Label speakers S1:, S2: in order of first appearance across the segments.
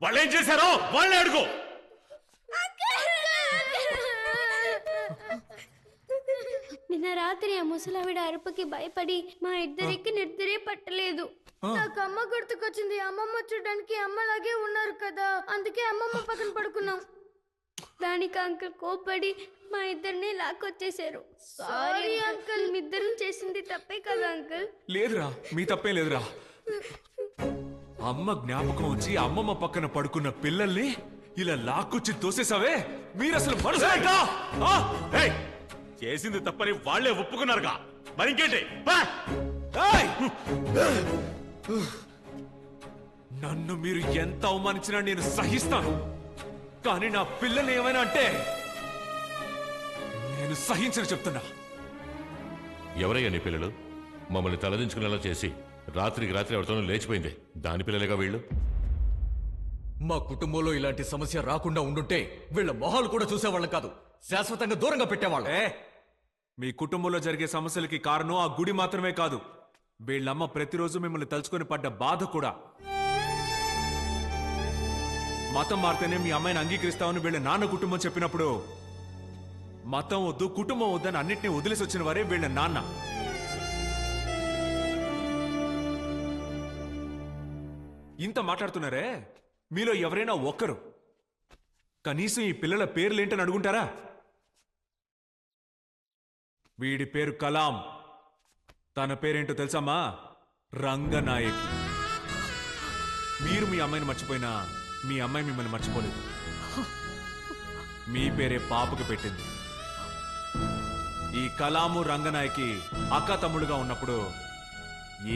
S1: వాళ్ళు ఏం చేశారో వాళ్ళే అడుగు.
S2: నిన్న రాత్రి ఆ ముసలావిడ అరుపుకి భయపడి మా ఇద్దరికి నిద్రే పట్టలేదు. నాకు అమ్మ గుర్తుకొచ్చింది. అమ్మమ్మ చూడడానికి అమ్మలాగే ఉన్నారు కదా, అందుకే అమ్మమ్మ పక్కన పడుకున్నాం. దానికి అంకుల్ కోపడి మా ఇద్దరిని లాక్కొచ్చేసారు. సారీ అంకుల్, మీ ఇద్దరం చేసింది తప్పే కదా అంకుల్.
S3: లేదురా, మీ తప్పే లేదురా. అమ్మ జ్ఞాపకం వచ్చి అమ్మమ్మ పక్కన పడుకున్న పిల్లల్ని ఇలా లాక్కొచ్చి తోసేసావే. మీరు అసలు మనసు
S1: చేసింది తప్పని వాళ్లే ఒప్పుకున్నారుగా, మరి ఇంకేంటి?
S3: నన్ను మీరు ఎంత అవమానించినా నేను సహిస్తాను, కానీ నా పిల్లల్ని ఏమైనా అంటే నేను సహించను చెప్తున్నా.
S4: ఎవరయ్యా నీ పిల్లలు? మమ్మల్ని తలదించుకునేలా చేసి రాత్రికి రాత్రి ఎవరితోనూ లేచిపోయింది. దాని పిల్లలేగా వీళ్ళు.
S5: మా కుటుంబంలో ఇలాంటి సమస్య రాకుండా ఉండుంటే వీళ్ళ మొహాలు కూడా చూసేవాళ్ళం కాదు, శాశ్వతంగా దూరంగా పెట్టేవాళ్ళం.
S3: మీ కుటుంబంలో జరిగే సమస్యలకి కారణం ఆ గుడి మాత్రమే కాదు, వీళ్ళమ్మ ప్రతిరోజు మిమ్మల్ని తలుచుకొని పడ్డ బాధ కూడా. మతం మారితేనే మీ అమ్మాయిని అంగీకరిస్తామని వీళ్ళ నాన్న కుటుంబం చెప్పినప్పుడు మతం వద్దు కుటుంబం వద్దని అన్నిటినీ వదిలేసి వచ్చిన వారే వీళ్ళ నాన్న. ఇంత మాట్లాడుతున్నారే, మీలో ఎవరైనా ఒక్కరు కనీసం ఈ పిల్లల పేర్లేంటని అడుగుంటారా? వీడి పేరు కలాం, తన పేరేంటో తెలుసమ్మా? రంగనాయకి. మీరు మీ అమ్మాయిని మర్చిపోయినా మీ అమ్మాయి మిమ్మల్ని మర్చిపోలేదు. మీ పేరే పాపకు పెట్టింది. ఈ కలాము రంగనాయకి అక్క తమ్ముడుగా ఉన్నప్పుడు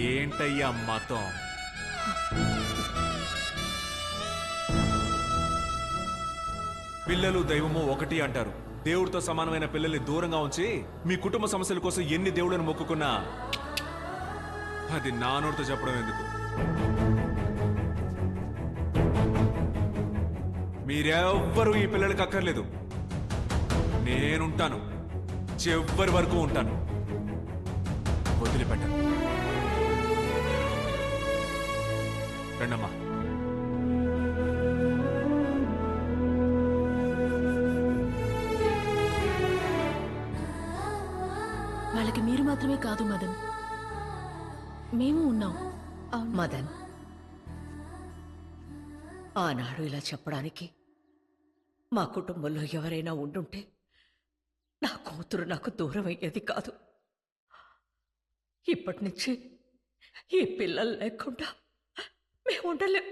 S3: ఏంటయ్యా మతం? పిల్లలు దైవము ఒకటి అంటారు. దేవుడితో సమానమైన పిల్లల్ని దూరంగా ఉంచి మీ కుటుంబ సమస్యల కోసం ఎన్ని దేవుళ్ళను మొక్కుకున్నా అది నా నోటితో చెప్పడం ఎందుకు? మీరెవ్వరూ ఈ పిల్లలకి అక్కర్లేదు. నేనుంటాను, చివరి వరకు ఉంటాను, వదిలిపెట్టను. రండమ్మా.
S6: వాళ్ళకి మీరు మాత్రమే కాదు మదన్, మేము ఉన్నాం.
S7: మదన్, ఆనాడు ఇలా చెప్పడానికి మా కుటుంబంలో ఎవరైనా ఉండుంటే నా కూతురు నాకు దూరం అయ్యేది కాదు. ఇప్పటి నుంచి ఈ పిల్లలు లేకుండా మేము ఉండలేం.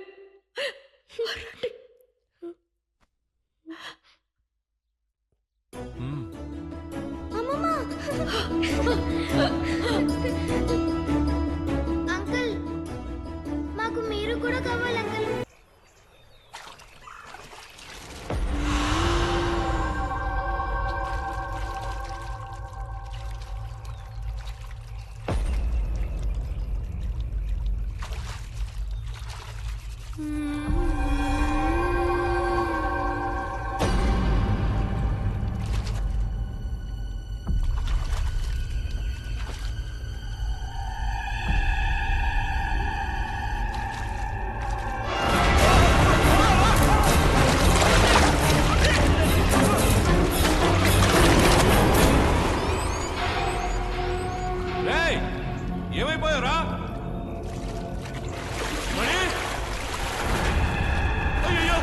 S2: అంకుల్, మాకు మీరు కూడా కావాలి అంకుల్.
S3: ఏమైపోయారా? మణి, అయ్యో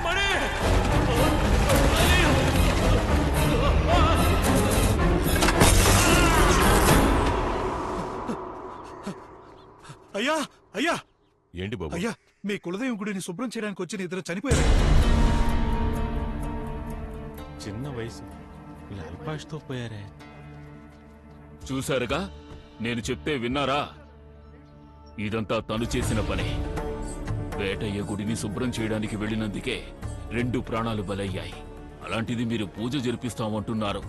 S3: మణి,
S1: అయ్యా అయ్యా
S4: ఏంటి బాబు?
S1: అయ్యా, మీ కులదైవం గుడిని శుభ్రం చేయడానికి వచ్చిన ఇద్దరు చనిపోయారు.
S8: చిన్న వయసు ఇలా అల్పాయుష్తో పోయారే.
S9: చూశారుగా, నేను చెప్తే విన్నారా? ఇదంతా తను చేసిన పని. వేటయ్య గుడిని శుభ్రం చేయడానికి వెళ్ళినందుకే 2 ప్రాణాలు బలయ్యాయి. అలాంటిది మీరు పూజ జరిపిస్తామంటున్నారు.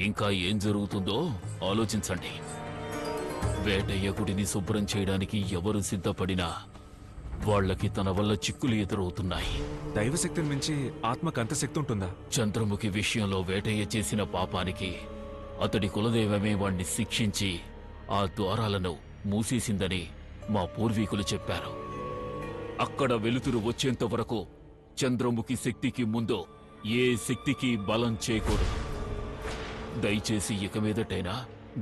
S9: ఇంకా ఏం జరుగుతుందో ఆలోచించండి. వేటయ్య గుడిని శుభ్రం చేయడానికి ఎవరు సిద్ధపడినా వాళ్లకి తన వల్ల చిక్కులు ఎదురవుతున్నాయి.
S3: దైవశక్తిని మించి ఆత్మకు అంత శక్తి ఉంటుందా?
S9: చంద్రముఖి విషయంలో వేటయ్య చేసిన పాపానికి అతడి కులదైవమే వాణ్ణి శిక్షించి ఆ ద్వారాలను మూసేసిందని మా పూర్వీకులు చెప్పారు. అక్కడ వెలుతురు వచ్చేంత వరకు చంద్రముఖి శక్తికి ముందు ఏ శక్తికి బలం చేయకూడదు. దయచేసి ఇక మీదటైనా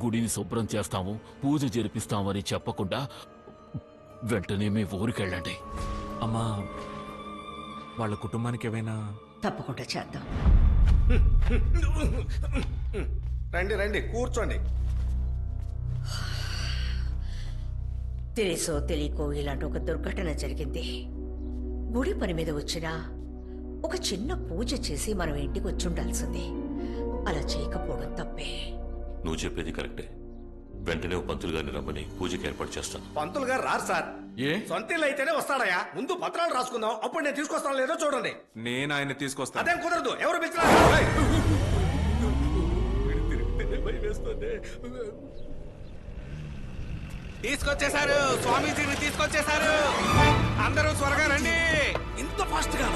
S9: గుడిని శుభ్రం చేస్తాము, పూజ జరిపిస్తామని చెప్పకుండా వెంటనే మీ ఊరికెళ్ళండి.
S3: అమ్మా, వాళ్ళ కుటుంబానికి ఏమైనా...
S7: తప్పకుండా చేద్దాం.
S10: రండి రండి కూర్చోండి.
S7: తెలుసో తెలియకో ఇలాంటి ఒక దుర్ఘటన జరిగింది. గుడి పని మీద వచ్చినా ఒక చిన్న పూజ చేసి మనం ఇంటికి వచ్చి ఉండాల్సింది. అలా చేయకపోవడం తప్పే.
S4: నువ్వు చెప్పేది కరెక్టే. వెంటనే ఓ పంతులు గారిని రమ్మని పూజకి ఏర్పాటు చేస్తాను.
S10: పంతులు గారు రారు సార్.
S3: ఏ?
S10: సొంత ఇల్లు అయితేనే వస్తాడయా. ముందు పత్రాలు రాసుకుందాం, అప్పుడు నేను తీసుకొస్తాను లేదో చూడండి.
S3: నేను ఆయన తీసుకొస్తాను.
S10: అదేం కుదరదు. ఎవరు పిలిచినా
S1: తీసుకొచ్చేశారు, స్వామీజీని తీసుకొచ్చేశారు. అందరూ త్వరగా రండి.
S10: ఇంత ఫాస్ట్ గా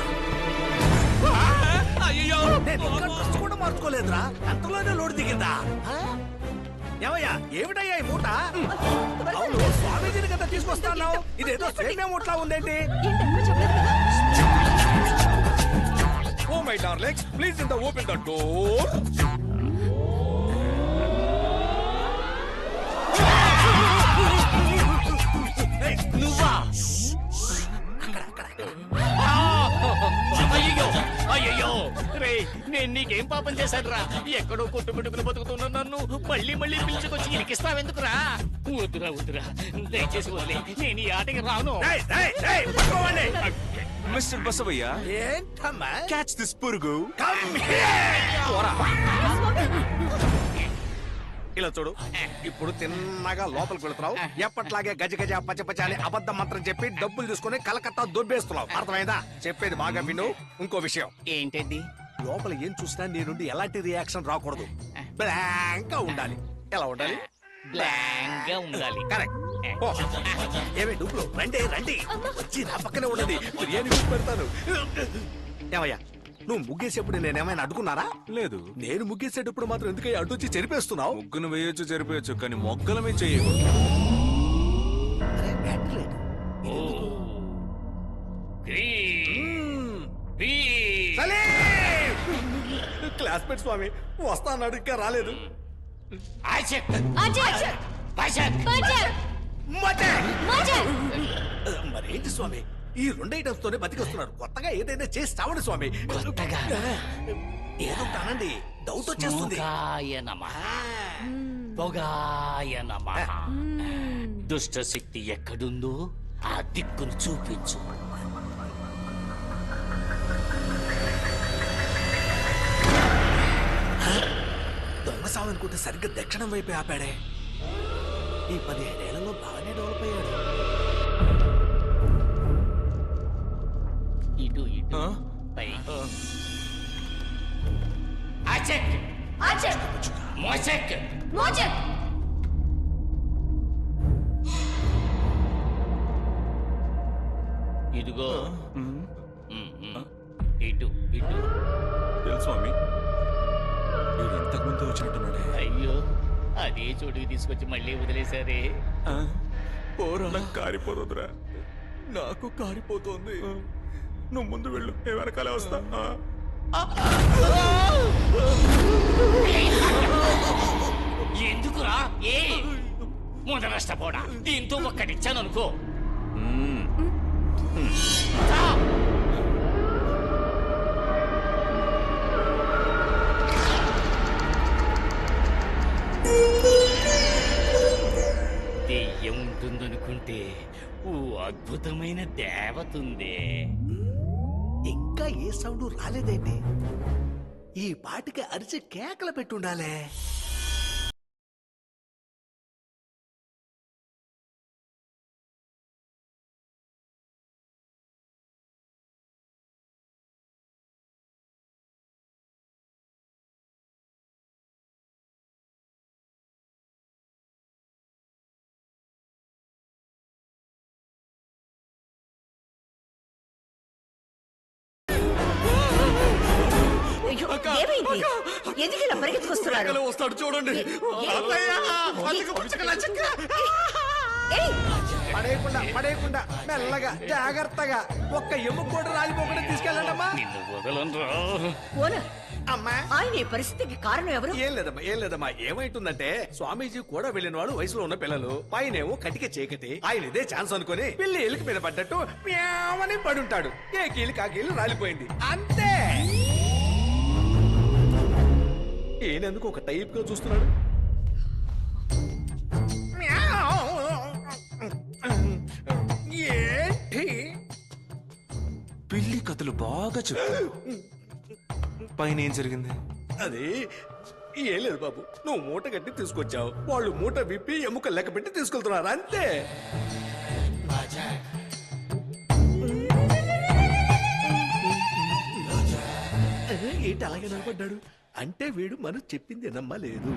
S1: అయ్యో,
S10: డ్రెస్ కూడా మార్చుకోలేదురా, అంతలోనే లోడ్ దిగిందా? ఏమయ్యా, ఏమిటయ్యా ఈ మూట? అవును, స్వామీజీని కదా తీసుకొస్తాను. ఇదేదో సేమ్యా మూటలా ఉందేంటి? Oh my darlings, please in the open the door. నువ్వా?
S9: అయ్యో రే, నేను నీకేం పాపం చేశాను రా? ఎక్కడో కొట్టుబెట్టుకుని బతుకుతున్నా నన్ను మళ్ళీ మళ్ళీ పిలుచుకొచ్చి ఇరికిస్తావెందుకురా? వద్దురా వద్దురా, దయచేసి వదిలే, నేను ఈ ఆటకి రాను.
S1: మిస్టర్ బసవయ్య,
S10: ఏంటమ్మా?
S1: క్యాచ్ దిస్ పురుగు.
S10: ఇలా చూడు, ఇప్పుడు తిన్నగా లోపలికి వెళుతున్నావు. ఎప్పట్లాగే గజ గజ పచ్చ పచ్చ అని అబద్ధం మంత్రం చెప్పి డబ్బులు తీసుకుని కలకత్తా దొబ్బేస్తున్నావు. అర్థమైందా? చెప్పేది బాగా విను. ఇంకో విషయం
S9: ఏంటది?
S10: లోపల ఏం చూసినా నీ నుండి ఎలాంటి రియాక్షన్ రాకూడదు. బ్లాంక్ గా ఉండాలి. ఎలా ఉండాలి?
S9: బ్లాంక్ గా ఉండాలి.
S10: కరెక్ట్. ఏమే డబ్బులు రండి రండి, వచ్చి నా పక్కనే ఉండదు. బిర్యానీ కూడా పెడతాను. ఏమయ్యా, నువ్వు ముగ్గేసేప్పుడు నేనేమైనా అడ్డుకున్నారా?
S3: లేదు.
S10: నేను ముగ్గేసేటప్పుడు మాత్రం ఎందుకయ్యా అడ్డొచ్చి చెరిపేస్తున్నావు?
S3: ముగ్గును వేయొచ్చు, చెరిపేయచ్చు, కానీ మొగ్గలమే చేయకు.
S10: క్లాస్మేట్ స్వామి వస్తా అన్నాడు, ఇంకా రాలేదు. మరేంటి స్వామి, ఈ 2 ఐటమ్స్ తోనే బతికొస్తున్నారు. కొత్తగా ఏదైనా చేసి చావండి స్వామి. ఏదో కానండి, డౌట్ వచ్చేస్తుంది.
S9: దుష్ట శక్తి ఎక్కడుందో ఆ దిక్కును చూపించు.
S10: దొంగ సావు అనుకుంటే సరిగ్గా దక్షిణం వైపే ఆపాడే. ఈ 15 ఏళ్లలో బాగానే డెవలప్ అయ్యాడు.
S9: ఇటు ఇటు పై. ఆచెక్
S2: ఆచెక్
S9: మోచెక్
S2: మోచెక్.
S9: ఇదిగో ఇటు ఇటు.
S3: తెలుసు స్వామి, వీడు ఇంతకు ముందు వచ్చినట్టున్నాడే.
S9: అయ్యో, అదే చోటుకి తీసుకొచ్చి మళ్ళీ వదిలేశారే.
S3: పోరా, నాకు కారిపోతుందిరా.
S10: నాకు కారిపోతోంది.
S3: నువ్వు ముందు వెళ్ళు, నేను వెనకాలే వస్తా.
S9: ఎందుకురా? ఏ ముంద నష్టపోడా, దీంతో ఒక్కటిచ్చాను అనుకో. దెయ్యం ఉంటుందనుకుంటే ఓ అద్భుతమైన దేవతుంది.
S10: ఇంకా ఏ సౌండ్ రాలేదేంటి? ఈ పాటికి అరిచి కేకలు పెట్టుండాలే.
S7: ఏమైంది? ఎందుకు ఇలా పరిగెత్తుకొస్తున్నారు?
S10: వస్తాడు చూడండి.
S7: ఏయ్,
S10: పడేయకుండా మెల్లగా జాగ్రత్తగా ఒక్క ఎముక కూడా రాలిపోకుండా తీసుకెళ్ళండమ్మా.
S9: నిన్ను వదలనురా.
S7: ఓనర్,
S10: అమ్మా
S7: ఆయన ఈ పరిస్థితికి కారణం ఎవరు?
S10: ఏం లేదమ్మా ఏమైతుందంటే స్వామీజీ కూడా వెళ్ళిన వాళ్ళు వయసులో ఉన్న పిల్లలు పైనేమో కటిక చీకటి ఆయన ఇదే ఛాన్స్ అనుకుని పిల్లి ఎలికి మీద పడ్డట్టు మ్యావని పడుంటాడు. ఏ కీలు కాకీలు రాలిపోయింది అంతే. ఈయనెందుకు ఒక టైప్ గా చూస్తున్నాడు? ఏంటి
S1: పిల్లి కథలు బాగా చెప్పు. పైన ఏం జరిగింది?
S10: అది ఏం లేదు బాబు, నువ్వు మూట కట్టి తీసుకొచ్చావు, వాళ్ళు మూట విప్పి ఎముక లెక్క పెట్టి తీసుకెళ్తున్నారు అంతే. ఏంటి అలాగే నిలబడ్డాడు? అంటే వీడు మనం చెప్పింది నమ్మలేదు.